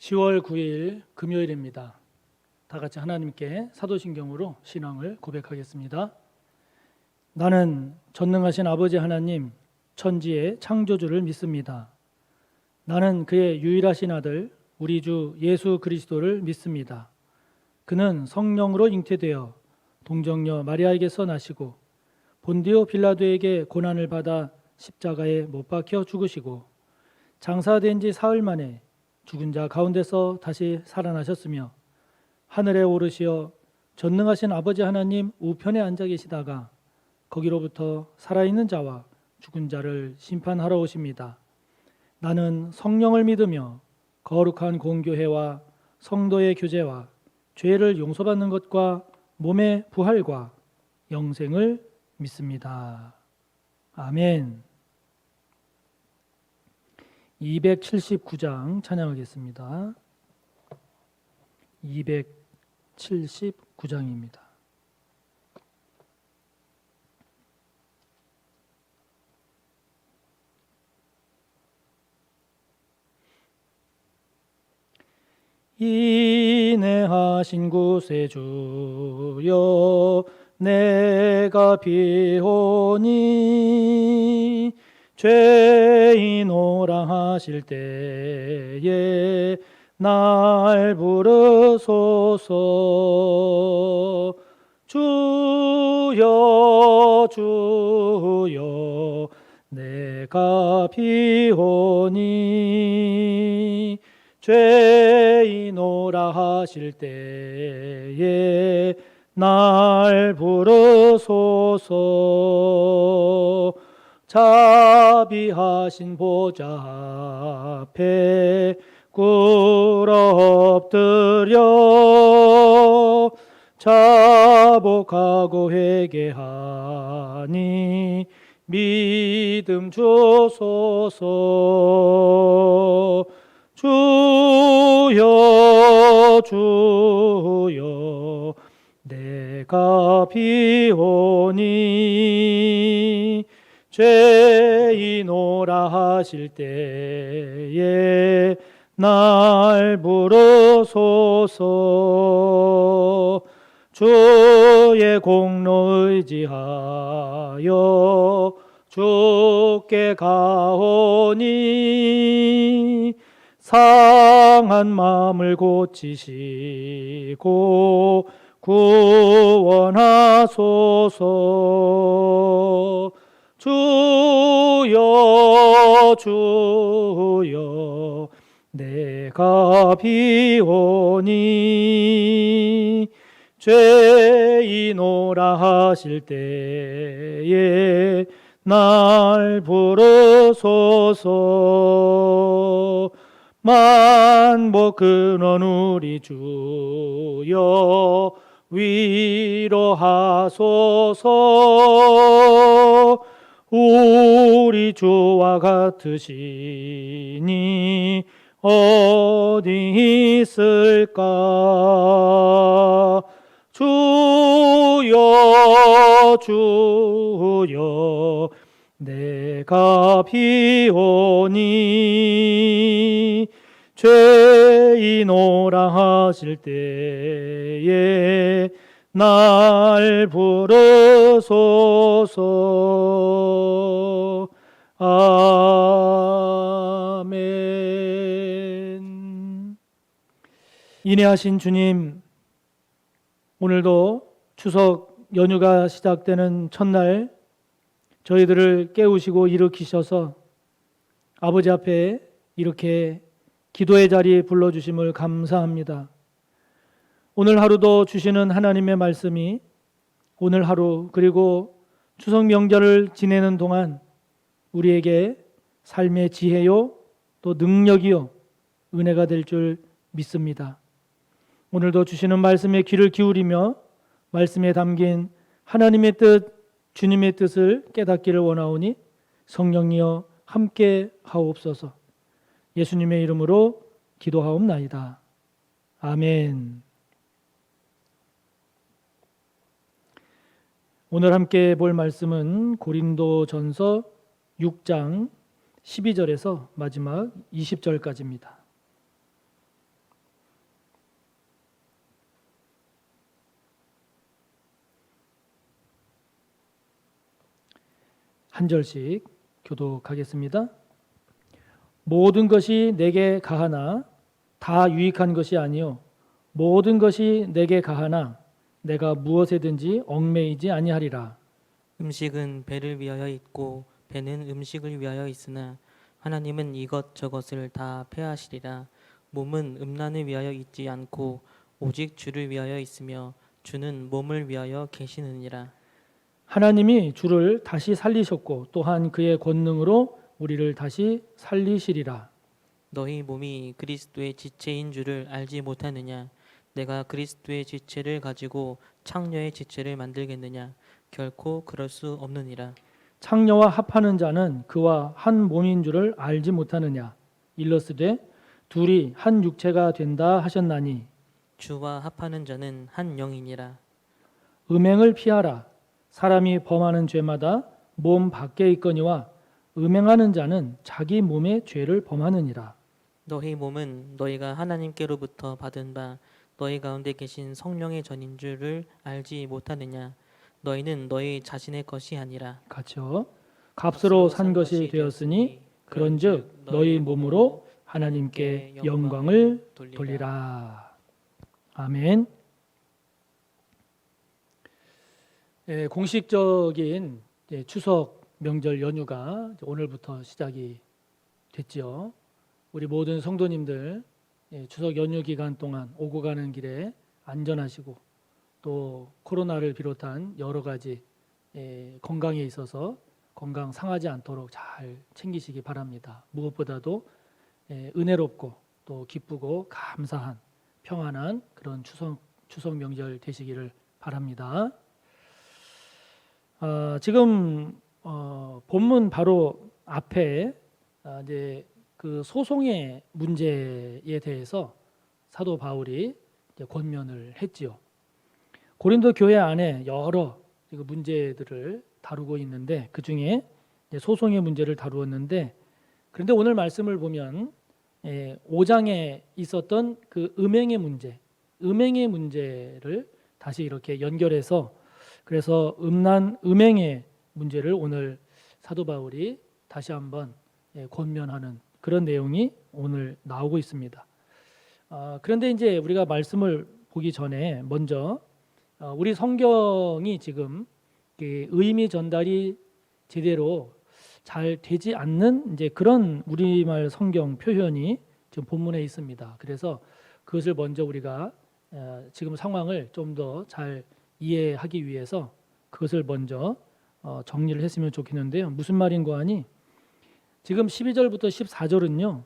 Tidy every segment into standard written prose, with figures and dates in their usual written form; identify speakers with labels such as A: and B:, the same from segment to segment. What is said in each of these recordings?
A: 10월 9일 금요일입니다. 다 같이 하나님께 사도신경으로 신앙을 고백하겠습니다. 나는 전능하신 아버지 하나님, 천지의 창조주를 믿습니다. 나는 그의 유일하신 아들, 우리 주 예수 그리스도를 믿습니다. 그는 성령으로 잉태되어 동정녀 마리아에게서 나시고 본디오 빌라도에게 고난을 받아 십자가에 못 박혀 죽으시고 장사된 지 사흘 만에 죽은 자 가운데서 다시 살아나셨으며 하늘에 오르시어 전능하신 아버지 하나님 우편에 앉아 계시다가 거기로부터 살아있는 자와 죽은 자를 심판하러 오십니다. 나는 성령을 믿으며 거룩한 공교회와 성도의 교제와 죄를 용서받는 것과 몸의 부활과 영생을 믿습니다. 아멘. 279장 찬양하겠습니다. 279장입니다. 인내하신 구세주여 내가 비오니 죄인오라 하실 때에 날 부르소서. 주여 주여 내가 비오니 죄인오라 하실 때에 날 부르소서. 자비하신 보좌 앞에 꿇어 엎드려 자복하고 회개하니 믿음 주소서. 주여 주여 내가 비오니 죄인오라 하실 때에 날 부르소서. 주의 공로 의지하여 주께 가오니 상한 마음을 고치시고 구원하소서. 주여 주여 내가 비오니 죄인오라 하실 때에 날 부르소서. 만복 근원 우리 주여 위로하소서. 우리 주와 같으시니 어디 있을까. 주여 주여 내가 비오니 죄인오라 하실 때에 날 부르소서. 아멘. 인내하신 주님, 오늘도 추석 연휴가 시작되는 첫날 저희들을 깨우시고 일으키셔서 아버지 앞에 이렇게 기도의 자리에 불러주심을 감사합니다. 오늘 하루도 주시는 하나님의 말씀이 오늘 하루 그리고 추석 명절을 지내는 동안 우리에게 삶의 지혜요 또 능력이요 은혜가 될 줄 믿습니다. 오늘도 주시는 말씀에 귀를 기울이며 말씀에 담긴 하나님의 뜻, 주님의 뜻을 깨닫기를 원하오니 성령이여 함께 하옵소서. 예수님의 이름으로 기도하옵나이다. 아멘. 오늘 함께 볼 말씀은 고린도전서 6장 12절에서 마지막 20절까지입니다. 한 절씩 교독하겠습니다. 모든 것이 내게 가하나 다 유익한 것이 아니요 모든 것이 내게 가하나 내가 무엇에든지 얽매이지 아니하리라.
B: 음식은 배를 위하여 있고 배는 음식을 위하여 있으나 하나님은 이것저것을 다 폐하시리라. 몸은 음란을 위하여 있지 않고 오직 주를 위하여 있으며 주는 몸을 위하여 계시느니라.
A: 하나님이 주를 다시 살리셨고 또한 그의 권능으로 우리를 다시 살리시리라.
B: 너희 몸이 그리스도의 지체인 줄을 알지 못하느냐? 내가 그리스도의 지체를 가지고 창녀의 지체를 만들겠느냐? 결코 그럴 수 없느니라.
A: 창녀와 합하는 자는 그와 한 몸인 줄을 알지 못하느냐. 일러스되 둘이 한 육체가 된다 하셨나니
B: 주와 합하는 자는 한 영이니라.
A: 음행을 피하라. 사람이 범하는 죄마다 몸 밖에 있거니와 음행하는 자는 자기 몸의 죄를 범하느니라.
B: 너희 몸은 너희가 하나님께로부터 받은 바 너희 가운데 계신 성령의 전인 줄을 알지 못하느냐? 너희는 너희 자신의 것이 아니라
A: 같이요. 값으로 산 것이 되었으니 그런즉 너희 몸으로 하나님께 영광을 돌리라. 아멘. 공식적인 추석 명절 연휴가 오늘부터 시작이 됐지요. 우리 모든 성도님들 추석 연휴 기간 동안 오고 가는 길에 안전하시고 또 코로나를 비롯한 여러 가지 건강에 있어서 건강 상하지 않도록 잘 챙기시기 바랍니다. 무엇보다도 은혜롭고 또 기쁘고 감사한 평안한 그런 추석 명절 되시기를 바랍니다. 지금 본문 바로 앞에 이제 그 소송의 문제에 대해서 사도 바울이 이제 권면을 했지요. 고린도 교회 안에 여러 문제들을 다루고 있는데 그 중에 소송의 문제를 다루었는데 그런데 오늘 말씀을 보면 5장에 있었던 그 음행의 문제를 다시 이렇게 연결해서 그래서 음행의 문제를 오늘 사도 바울이 다시 한번 권면하는 그런 내용이 오늘 나오고 있습니다. 그런데 이제 우리가 말씀을 보기 전에 먼저 우리 성경이 지금 의미 전달이 제대로 잘 되지 않는 이제 그런 우리말 성경 표현이 지금 본문에 있습니다. 그래서 그것을 먼저 우리가 지금 상황을 좀 더 잘 이해하기 위해서 그것을 먼저 정리를 했으면 좋겠는데요. 무슨 말인가 하니 지금 12절부터 14절은요.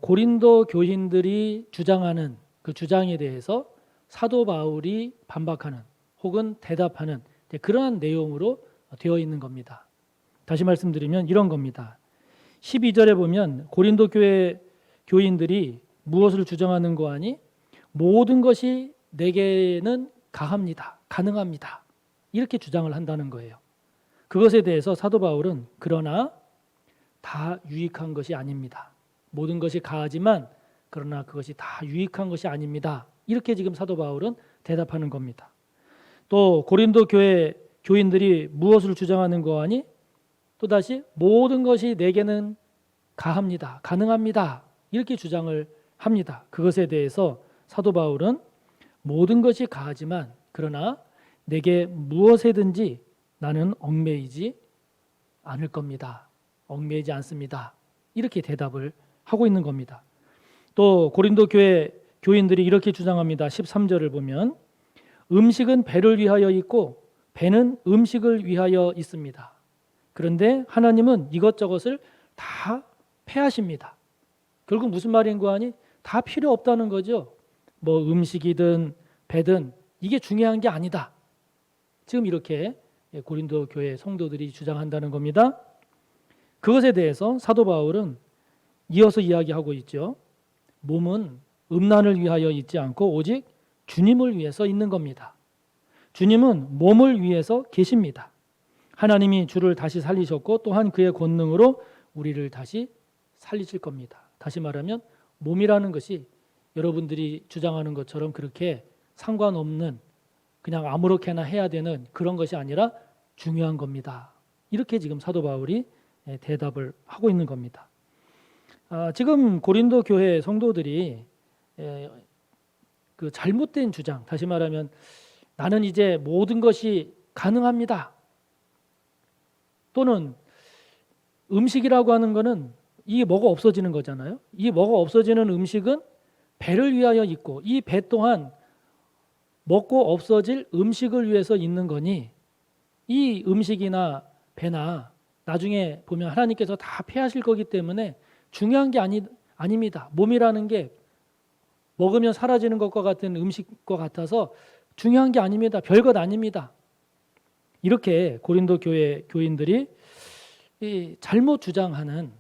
A: 고린도 교인들이 주장하는 그 주장에 대해서 사도 바울이 반박하는 혹은 대답하는 그러한 내용으로 되어 있는 겁니다. 다시 말씀드리면 이런 겁니다. 12절에 보면 고린도 교회 교인들이 무엇을 주장하는 거 아니? 모든 것이 내게는 가능합니다. 이렇게 주장을 한다는 거예요. 그것에 대해서 사도 바울은 그러나 다 유익한 것이 아닙니다. 모든 것이 가하지만 그러나 그것이 다 유익한 것이 아닙니다. 이렇게 지금 사도 바울은 대답하는 겁니다. 또 고린도 교회 교인들이 무엇을 주장하는 거 아니? 또다시 모든 것이 내게는 가능합니다. 이렇게 주장을 합니다. 그것에 대해서 사도 바울은 모든 것이 가하지만 그러나 내게 무엇에든지 나는 얽매이지 않을 겁니다. 얽매이지 않습니다. 이렇게 대답을 하고 있는 겁니다. 또 고린도 교회 교인들이 이렇게 주장합니다. 13절을 보면 음식은 배를 위하여 있고 배는 음식을 위하여 있습니다. 그런데 하나님은 이것저것을 다 폐하십니다. 결국 무슨 말인가 하니 다 필요 없다는 거죠. 뭐 음식이든 배든 이게 중요한 게 아니다. 지금 이렇게 고린도 교회 성도들이 주장한다는 겁니다. 그것에 대해서 사도 바울은 이어서 이야기하고 있죠. 몸은 음란을 위하여 있지 않고 오직 주님을 위해서 있는 겁니다. 주님은 몸을 위해서 계십니다. 하나님이 주를 다시 살리셨고 또한 그의 권능으로 우리를 다시 살리실 겁니다. 다시 말하면 몸이라는 것이 여러분들이 주장하는 것처럼 그렇게 상관없는 그냥 아무렇게나 해야 되는 그런 것이 아니라 중요한 겁니다. 이렇게 지금 사도 바울이 대답을 하고 있는 겁니다. 지금 고린도 교회 성도들이 그 잘못된 주장, 다시 말하면 나는 이제 모든 것이 가능합니다. 또는 음식이라고 하는 것은 이 뭐가 없어지는 거잖아요. 이 뭐가 없어지는 음식은 배를 위하여 있고 이 배 또한 먹고 없어질 음식을 위해서 있는 거니 이 음식이나 배나 나중에 보면 하나님께서 다 폐하실 거기 때문에 중요한 게 아닙니다. 몸이라는 게 먹으면 사라지는 것과 같은 음식과 같아서 중요한 게 아닙니다. 별것 아닙니다. 이렇게 고린도 교회 교인들이 잘못 주장하는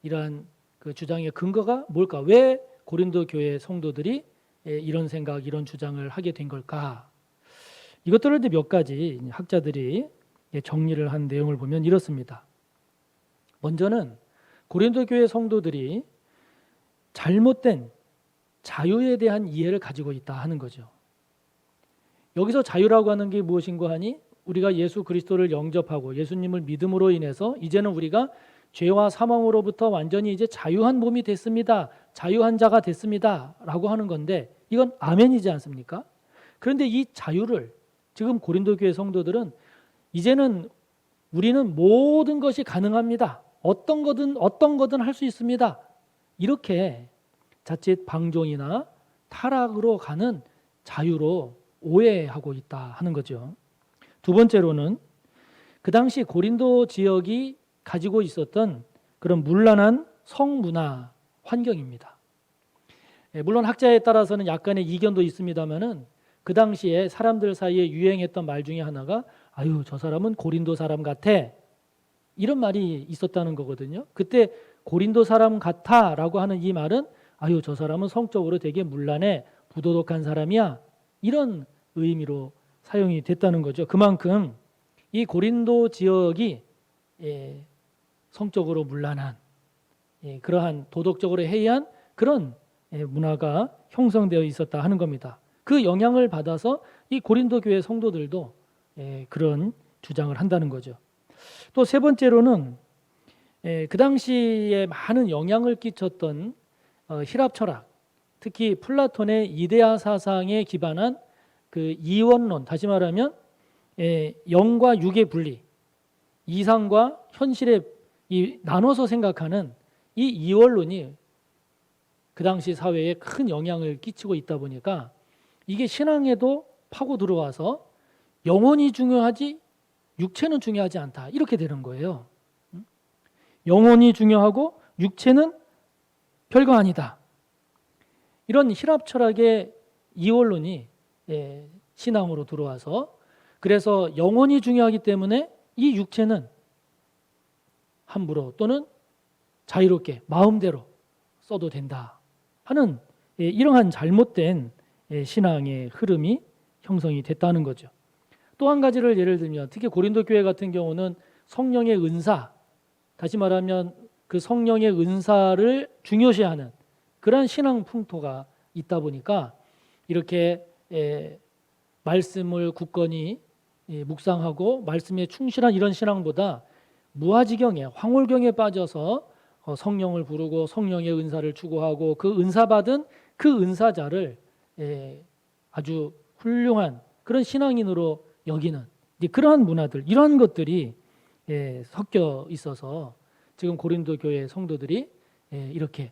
A: 이러한 그 주장의 근거가 뭘까? 왜 고린도 교회 성도들이 이런 생각, 이런 주장을 하게 된 걸까? 이것들을 이제 몇 가지 학자들이 정리를 한 내용을 보면 이렇습니다. 먼저는 고린도 교회 성도들이 잘못된 자유에 대한 이해를 가지고 있다 하는 거죠. 여기서 자유라고 하는 게 무엇인가 하니 우리가 예수 그리스도를 영접하고 예수님을 믿음으로 인해서 이제는 우리가 죄와 사망으로부터 완전히 이제 자유한 몸이 됐습니다. 자유한 자가 됐습니다. 라고 하는 건데 이건 아멘이지 않습니까? 그런데 이 자유를 지금 고린도 교회 성도들은 이제는 우리는 모든 것이 가능합니다. 어떤 거든 할 수 있습니다. 이렇게 자칫 방종이나 타락으로 가는 자유로 오해하고 있다 하는 거죠. 두 번째로는 그 당시 고린도 지역이 가지고 있었던 그런 문란한 성문화 환경입니다. 물론 학자에 따라서는 약간의 이견도 있습니다만은 그 당시에 사람들 사이에 유행했던 말 중에 하나가 아유 저 사람은 고린도 사람 같아 이런 말이 있었다는 거거든요. 그때 고린도 사람 같아라고 하는 이 말은 아유 저 사람은 성적으로 되게 문란해 부도덕한 사람이야 이런 의미로 사용이 됐다는 거죠. 그만큼 이 고린도 지역이 성적으로 문란한 그러한 도덕적으로 해이한 그런 문화가 형성되어 있었다 하는 겁니다. 그 영향을 받아서 이 고린도 교회 성도들도 그런 주장을 한다는 거죠. 또 세 번째로는 그 당시에 많은 영향을 끼쳤던 히랍 철학, 특히 플라톤의 이데아 사상에 기반한 그 이원론, 다시 말하면 영과 육의 분리, 이상과 현실의 나눠서 생각하는 이 이원론이 그 당시 사회에 큰 영향을 끼치고 있다 보니까 이게 신앙에도 파고 들어와서 영혼이 중요하지 육체는 중요하지 않다 이렇게 되는 거예요. 영혼이 중요하고 육체는 별거 아니다. 이런 히랍 철학의 이원론이 신앙으로 들어와서 그래서 영혼이 중요하기 때문에 이 육체는 함부로 또는 자유롭게 마음대로 써도 된다 하는 이러한 잘못된 신앙의 흐름이 형성이 됐다는 거죠. 또 한 가지를 예를 들면 특히 고린도 교회 같은 경우는 성령의 은사, 다시 말하면 그 성령의 은사를 중요시하는 그러한 신앙 풍토가 있다 보니까 이렇게 말씀을 굳건히 묵상하고 말씀에 충실한 이런 신앙보다 무아지경에 황홀경에 빠져서 성령을 부르고 성령의 은사를 추구하고 그 은사 받은 그 은사자를 아주 훌륭한 그런 신앙인으로 여기는 그러한 문화들 이러한 것들이 섞여 있어서 지금 고린도 교회 성도들이 이렇게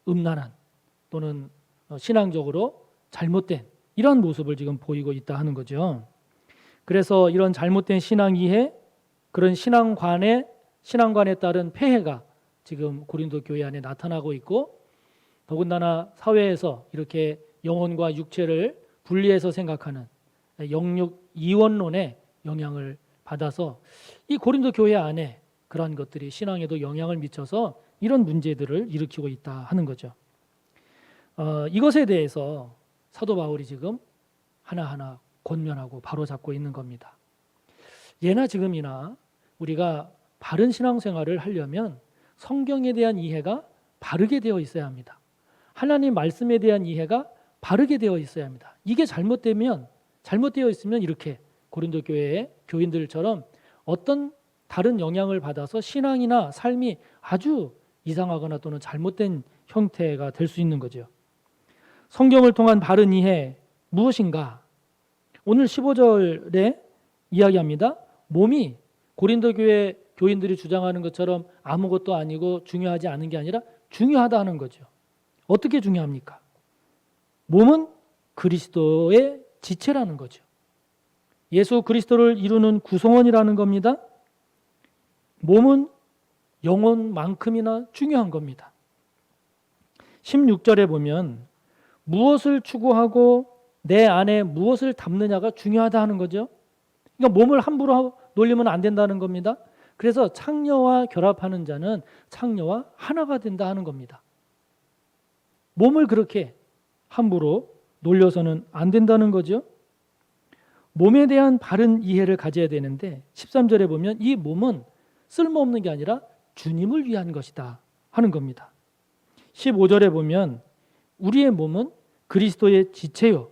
A: 음란한 또는 신앙적으로 잘못된 이러한 모습을 지금 보이고 있다 하는 거죠. 그래서 이런 잘못된 신앙 이해 그런 신앙관에 따른 폐해가 지금 고린도 교회 안에 나타나고 있고 더군다나 사회에서 이렇게 영혼과 육체를 분리해서 생각하는 영육 이원론의 영향을 받아서 이 고린도 교회 안에 그러한 것들이 신앙에도 영향을 미쳐서 이런 문제들을 일으키고 있다 하는 거죠. 이것에 대해서 사도 바울이 지금 하나하나 권면하고 바로잡고 있는 겁니다. 예나 지금이나 우리가 바른 신앙생활을 하려면 성경에 대한 이해가 바르게 되어 있어야 합니다. 하나님 말씀에 대한 이해가 바르게 되어 있어야 합니다. 이게 잘못되어 있으면 이렇게 고린도 교회의 교인들처럼 어떤 다른 영향을 받아서 신앙이나 삶이 아주 이상하거나 또는 잘못된 형태가 될 수 있는 거죠. 성경을 통한 바른 이해 무엇인가? 오늘 15절에 이야기합니다. 몸이 고린도 교회 교인들이 주장하는 것처럼 아무것도 아니고 중요하지 않은 게 아니라 중요하다 하는 거죠. 어떻게 중요합니까? 몸은 그리스도의 지체라는 거죠. 예수 그리스도를 이루는 구성원이라는 겁니다. 몸은 영혼만큼이나 중요한 겁니다. 16절에 보면 무엇을 추구하고 내 안에 무엇을 담느냐가 중요하다 하는 거죠. 그러니까 몸을 함부로 놀리면 안 된다는 겁니다. 그래서 창녀와 결합하는 자는 창녀와 하나가 된다 하는 겁니다. 몸을 그렇게 함부로 놀려서는 안 된다는 거죠. 몸에 대한 바른 이해를 가져야 되는데 13절에 보면 이 몸은 쓸모없는 게 아니라 주님을 위한 것이다 하는 겁니다. 15절에 보면 우리의 몸은 그리스도의 지체요.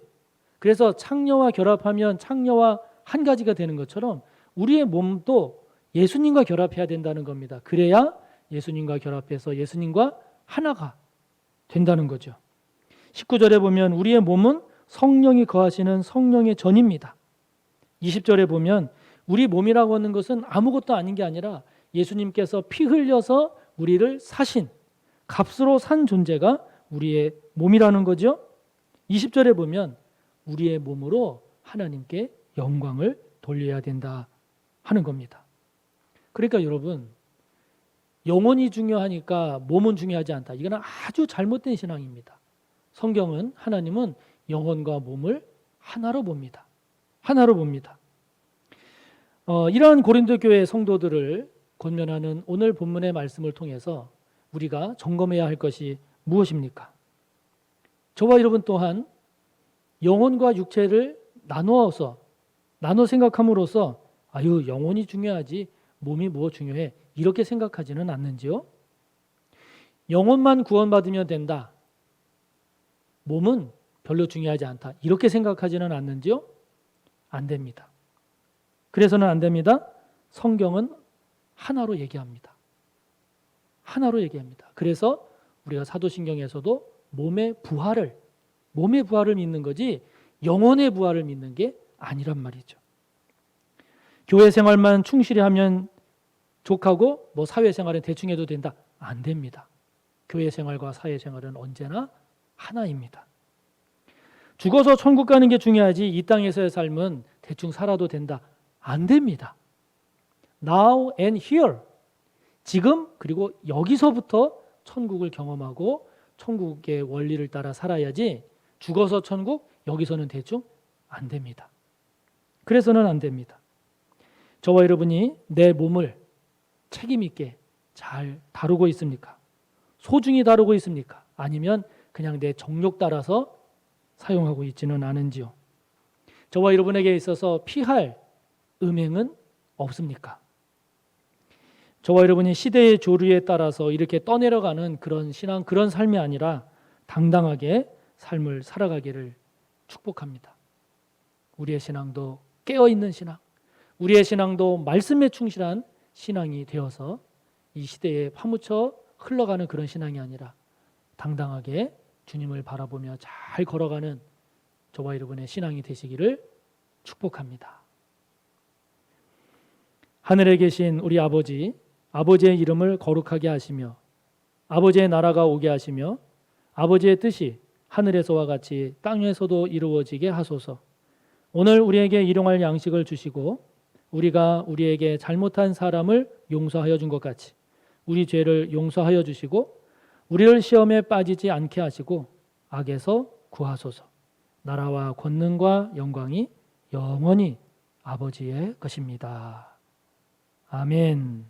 A: 그래서 창녀와 결합하면 창녀와 한 가지가 되는 것처럼 우리의 몸도 예수님과 결합해야 된다는 겁니다. 그래야 예수님과 결합해서 예수님과 하나가 된다는 거죠. 19절에 보면 우리의 몸은 성령이 거하시는 성령의 전입니다. 20절에 보면 우리 몸이라고 하는 것은 아무것도 아닌 게 아니라 예수님께서 피 흘려서 우리를 사신 값으로 산 존재가 우리의 몸이라는 거죠. 20절에 보면 우리의 몸으로 하나님께 영광을 돌려야 된다 하는 겁니다. 그러니까 여러분, 영혼이 중요하니까 몸은 중요하지 않다. 이거는 아주 잘못된 신앙입니다. 성경은 하나님은 영혼과 몸을 하나로 봅니다. 하나로 봅니다. 이러한 고린도 교회 성도들을 권면하는 오늘 본문의 말씀을 통해서 우리가 점검해야 할 것이 무엇입니까? 저와 여러분 또한 영혼과 육체를 나눠 생각함으로써 영혼이 중요하지 몸이 뭐 중요해 이렇게 생각하지는 않는지요? 영혼만 구원받으면 된다. 몸은 별로 중요하지 않다. 이렇게 생각하지는 않는지요? 안 됩니다. 그래서는 안 됩니다. 성경은 하나로 얘기합니다. 하나로 얘기합니다. 그래서 우리가 사도신경에서도 몸의 부활을 믿는 거지 영혼의 부활을 믿는 게 아니란 말이죠. 교회 생활만 충실히 하면 족하고 사회생활은 대충 해도 된다. 안 됩니다. 교회 생활과 사회생활은 언제나 하나입니다. 죽어서 천국 가는 게 중요하지 이 땅에서의 삶은 대충 살아도 된다. 안 됩니다. Now and here. 지금 그리고 여기서부터 천국을 경험하고 천국의 원리를 따라 살아야지 죽어서 천국, 여기서는 대충 안 됩니다. 그래서는 안 됩니다. 저와 여러분이 내 몸을 책임 있게 잘 다루고 있습니까? 소중히 다루고 있습니까? 아니면 그냥 내 정욕 따라서 사용하고 있지는 않은지요? 저와 여러분에게 있어서 피할 음행은 없습니까? 저와 여러분이 시대의 조류에 따라서 이렇게 떠내려가는 그런 신앙, 그런 삶이 아니라 당당하게 삶을 살아가기를 축복합니다. 우리의 신앙도 깨어있는 신앙, 우리의 신앙도 말씀에 충실한 신앙이 되어서 이 시대에 파묻혀 흘러가는 그런 신앙이 아니라 당당하게 주님을 바라보며 잘 걸어가는 저와 여러분의 신앙이 되시기를 축복합니다. 하늘에 계신 우리 아버지의 이름을 거룩하게 하시며 아버지의 나라가 오게 하시며 아버지의 뜻이 하늘에서와 같이 땅에서도 이루어지게 하소서. 오늘 우리에게 일용할 양식을 주시고 우리가 우리에게 잘못한 사람을 용서하여 준 것 같이 우리 죄를 용서하여 주시고 우리를 시험에 빠지지 않게 하시고 악에서 구하소서. 나라와 권능과 영광이 영원히 아버지의 것입니다. 아멘.